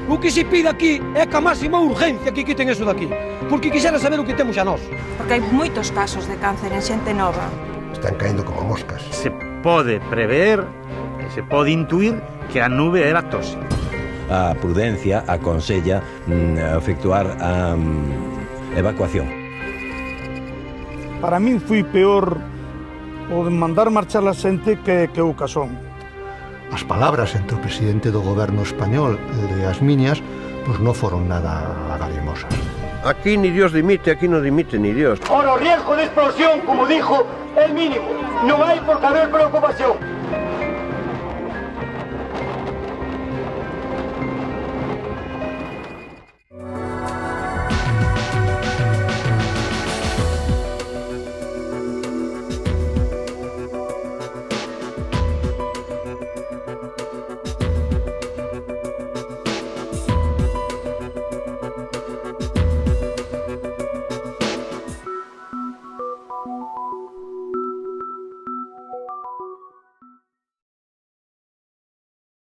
O que se pide aquí é que a máxima urgencia que quiten eso daqui, porque quixera saber o que temos a nós. Porque hai moitos casos de cáncer en xente nova. Están caendo como moscas. Se pode prever, se pode intuir que a nube era tóxica. A prudencia aconsella efectuar a evacuación. Para min foi peor o de mandar marchar a xente que o Casón. As palabras entre o presidente do goberno español e as miñas pois non foron nada agarimosas. Aquí ni Dios dimite, aquí non dimite ni Dios. Ahora o riesgo de explosión, como dijo, é mínimo. Non hai por que haber preocupación.